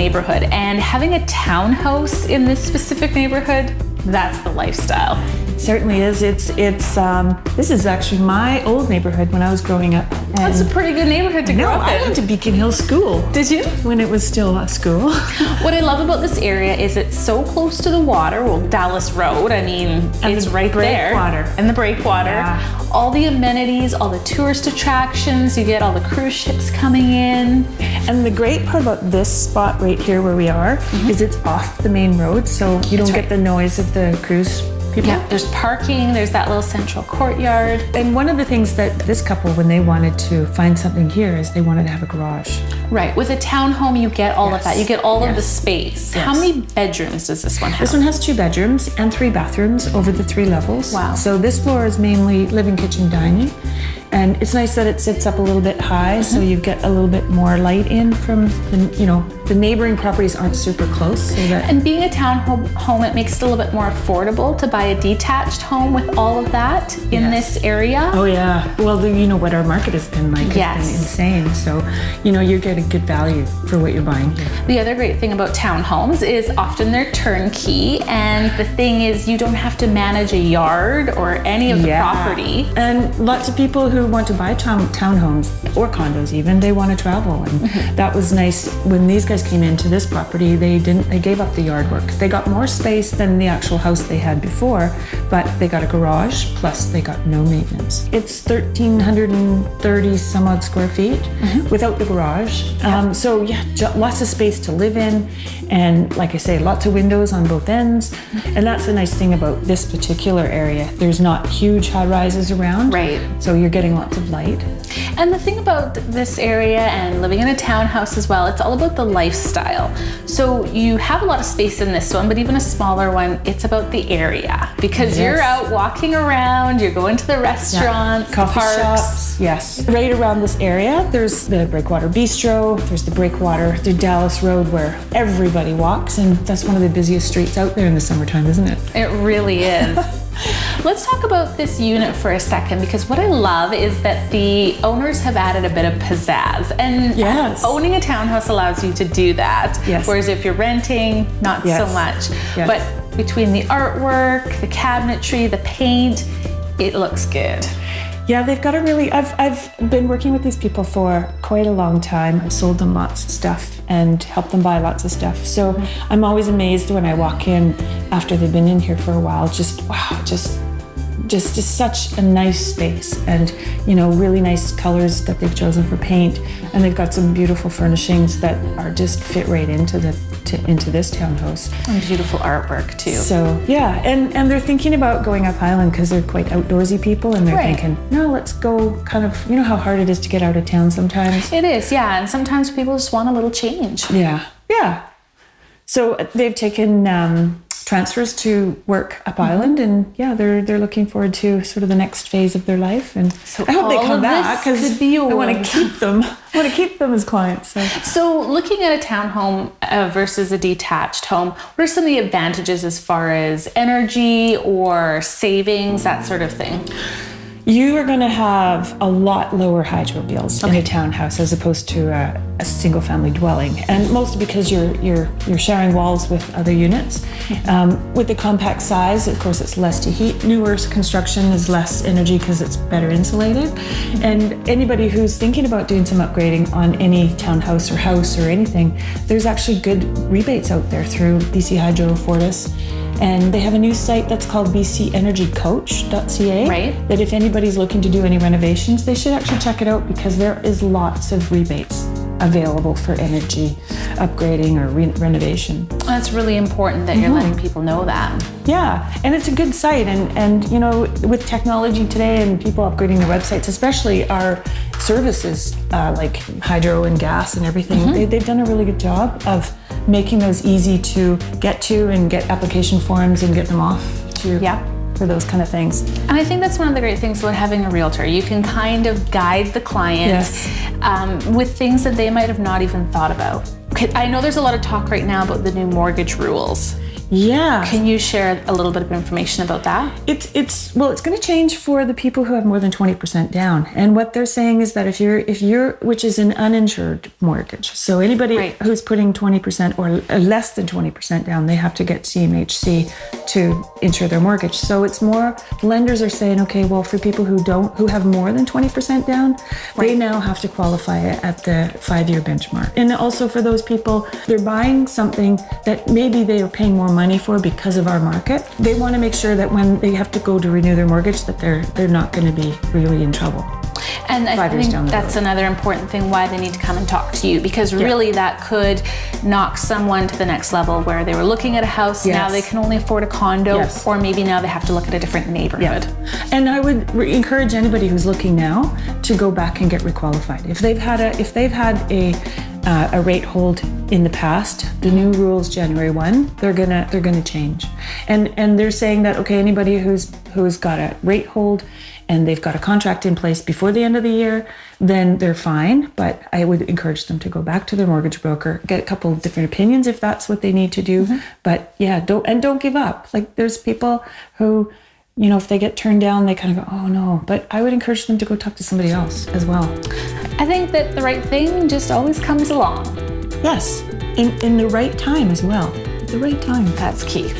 neighborhood, and having a townhouse in this specific neighborhood, that's the lifestyle. It certainly is. This is actually my old neighborhood when I was growing up. That's a pretty good neighborhood to grow up in. I went to Beacon Hill School. Did you? When it was still a school. What I love about this area is it's so close to the water. Well, Dallas Road, I mean, it's right there. Breakwater. And the Breakwater. Yeah. All the amenities, all the tourist attractions, you get all the cruise ships coming in. And the great part about this spot right here where we are is it's off the main road, so you don't get the noise of the cruise people. Yeah, there's parking, there's that little central courtyard. And one of the things that this couple, when they wanted to find something here, is they wanted to have a garage. Right, with a townhome, you get all of that. You get all of the space. Yes. How many bedrooms does this one have? This one has 2 bedrooms and 3 bathrooms over the 3 levels. Wow. So this floor is mainly living, kitchen, dining. And it's nice that it sits up a little bit high, so you get a little bit more light in from the neighboring properties aren't super close. So that And being a townhome, it makes it a little bit more affordable to buy a detached home with all of that in this area. Oh yeah. Well, what our market has been like has been insane. So, you're getting good value for what you're buying here. The other great thing about townhomes is often they're turnkey, and the thing is you don't have to manage a yard or any of the property. And lots of people who want to buy townhomes or condos even, they want to travel. And that was nice. When these guys came into this property, they gave up the yard work. They got more space than the actual house they had before, but they got a garage, plus they got no maintenance. It's 1,330 some odd square feet without the garage. So yeah, lots of space to live in. And like I say, lots of windows on both ends. And that's the nice thing about this particular area. There's not huge high rises around. Right. So you're getting lots of light. And the thing about this area and living in a townhouse as well, it's all about the lifestyle. So you have a lot of space in this one, but even a smaller one, it's about the area. Because you're out walking around, you're going to the restaurants, coffee the parks. shops. Yes. Right around this area, there's the Breakwater Bistro, there's the Breakwater, the Dallas Road where everybody walks, and that's one of the busiest streets out there in the summertime, isn't it? It really is. Let's talk about this unit for a second, because what I love is that the owners have added a bit of pizzazz, and owning a townhouse allows you to do that. Yes. Whereas if you're renting, not so much. Yes. But between the artwork, the cabinetry, the paint, it looks good. Yeah, they've got a really, I've been working with these people for quite a long time. I've sold them lots of stuff and helped them buy lots of stuff. So I'm always amazed when I walk in after they've been in here for a while. Just such a nice space, and really nice colors that they've chosen for paint, and they've got some beautiful furnishings that are just fit right into this townhouse. And beautiful artwork too. So yeah, and they're thinking about going up Island because they're quite outdoorsy people, and they're thinking, no, let's go kind of, how hard it is to get out of town sometimes. It is, yeah, and sometimes people just want a little change. Yeah. So they've taken transfers to work up Island, and they're looking forward to sort of the next phase of their life. And so I hope they come back because I want to keep them. I want to keep them as clients. So looking at a townhome versus a detached home, what are some of the advantages as far as energy or savings, that sort of thing? You are going to have a lot lower hydro bills in a townhouse as opposed to a single family dwelling, and mostly because you're sharing walls with other units. With the compact size, of course, it's less to heat. Newer construction is less energy because it's better insulated. And anybody who's thinking about doing some upgrading on any townhouse or house or anything, there's actually good rebates out there through BC Hydro, Fortis. And they have a new site that's called bcenergycoach.ca. Right. That if anybody's looking to do any renovations, they should actually check it out, because there is lots of rebates available for energy upgrading or renovation. That's really important that you're letting people know that. Yeah, and it's a good site, and with technology today and people upgrading their websites, especially our services like hydro and gas and everything, they've done a really good job of making those easy to get to and get application forms and get them off to for those kind of things. And I think that's one of the great things about having a realtor. You can kind of guide the client with things that they might have not even thought about. I know there's a lot of talk right now about the new mortgage rules. Yeah. Can you share a little bit of information about that? It's going to change for the people who have more than 20% down. And what they're saying is that if you're which is an uninsured mortgage. So anybody who's putting 20% or less than 20% down, they have to get CMHC to insure their mortgage. So it's more, lenders are saying, okay, well, for people who have more than 20% down, they now have to qualify at the 5-year benchmark. And also for those people, they're buying something that maybe they are paying more money for because of our market. They want to make sure that when they have to go to renew their mortgage, that they're not going to be really in trouble. And I think that's another important thing why they need to come and talk to you, because really that could knock someone to the next level where they were looking at a house, now they can only afford a condo, or maybe now they have to look at a different neighborhood. And I would encourage anybody who's looking now to go back and get requalified. If they've had a rate hold in the past, the new rules January 1, they're gonna change. And they're saying that, okay, anybody who's got a rate hold and they've got a contract in place before the end of the year, then they're fine. But I would encourage them to go back to their mortgage broker, get a couple of different opinions if that's what they need to do. But yeah, don't give up. Like, there's people who, you know, if they get turned down, they kind of go, oh no. But I would encourage them to go talk to somebody else as well. I think that the right thing just always comes along. Yes, in the right time as well. At the right time. That's key.